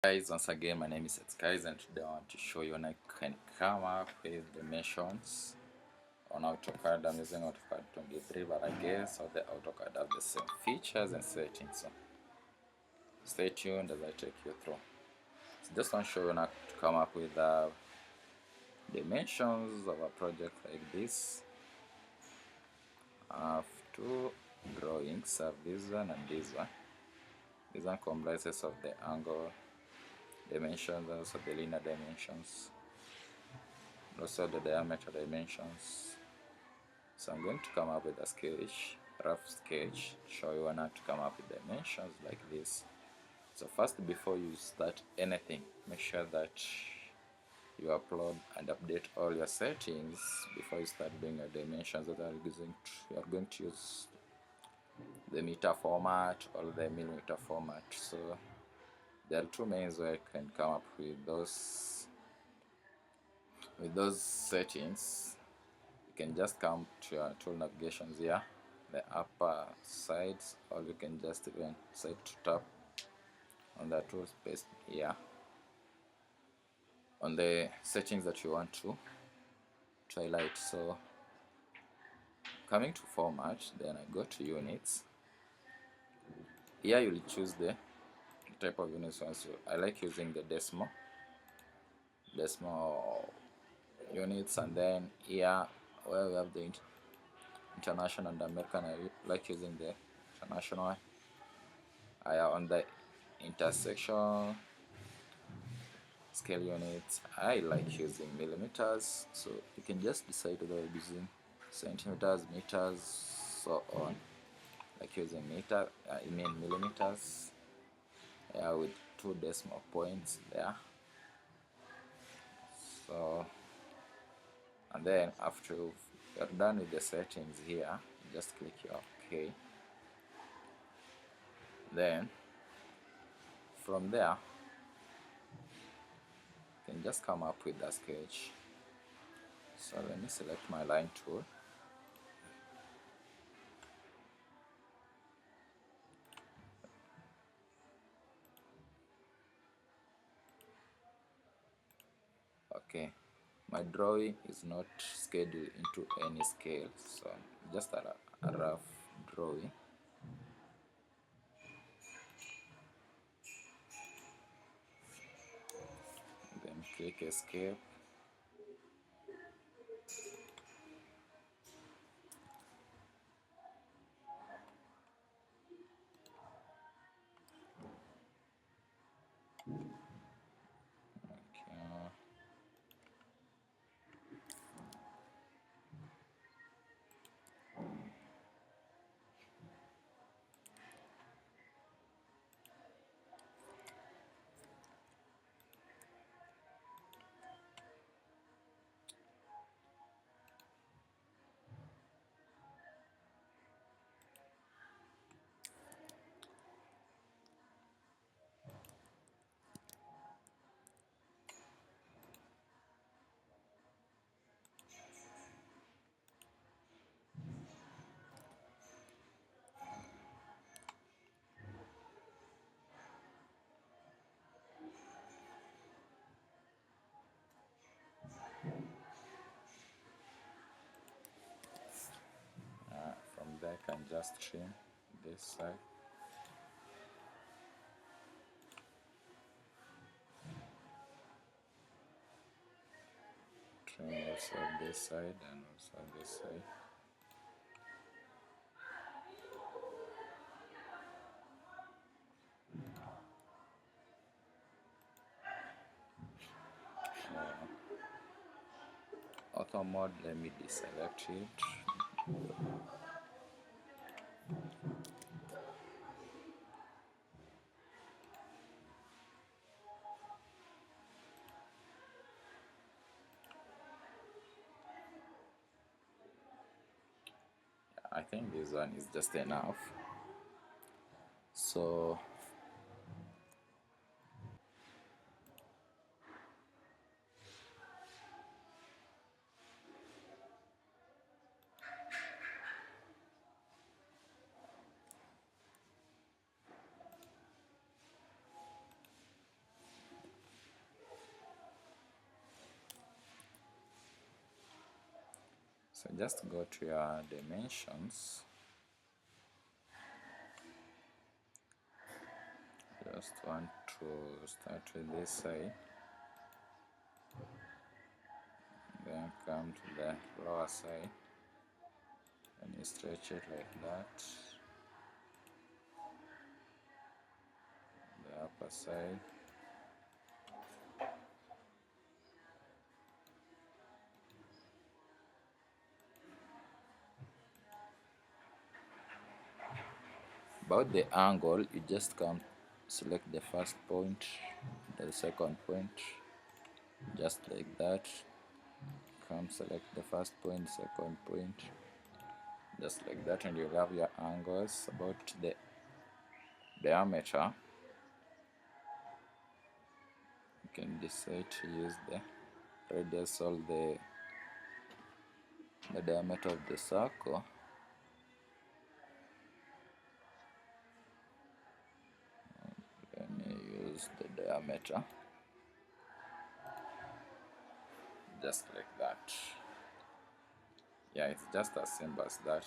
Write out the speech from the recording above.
Guys, once again my name is Guys, and today I want to show you when I can come up with dimensions on AutoCAD. I'm using AutoCAD 23, but I guess all the AutoCAD have the same features and settings, so stay tuned as I take you through. So just want to show you how to come up with dimensions of a project like this. I have two drawings, this one and this one. This one comprises of the angle dimensions, also the linear dimensions, also the diameter dimensions. So I'm going to come up with a sketch, rough sketch, show you how to come up with dimensions like this. So first, before you start anything, make sure that you upload and update all your settings before you start doing your dimensions. That you are going to use the meter format or the millimeter format. So there are two ways where you can come up with those settings. You can just come to your tool navigations here, the upper sides, or you can just even set to tap on the tool space here on the settings that you want to highlight. So coming to format, then I go to units. Here you'll choose the type of units. So I like using the decimal units, and then here where we have the international and American, I like using the international. On the intersection scale units, I like using millimeters, so you can just decide whether you're using centimeters, meters, so on. Like using millimeters, with two decimal points there. So, and then after you're done with the settings here, just click your OK. Then from there, you can just come up with a sketch. So let me select my line tool. Okay, my drawing is not scheduled into any scale, so just a rough drawing. Then click escape. Okay. From there I can just trim this side. Trim also this side and also this side. Auto mode, let me deselect it. I think this one is just enough. So So just go to your dimensions. Just want to start with this side, then come to the lower side and you stretch it like that. The upper side. About the angle, you just come select the first point, the second point, just like that. Come select the first point, second point, just like that, and you'll have your angles. About the diameter, you can decide to use the radius of the diameter of the circle. Let me use the diameter, just like that. Yeah, it's just as simple as that.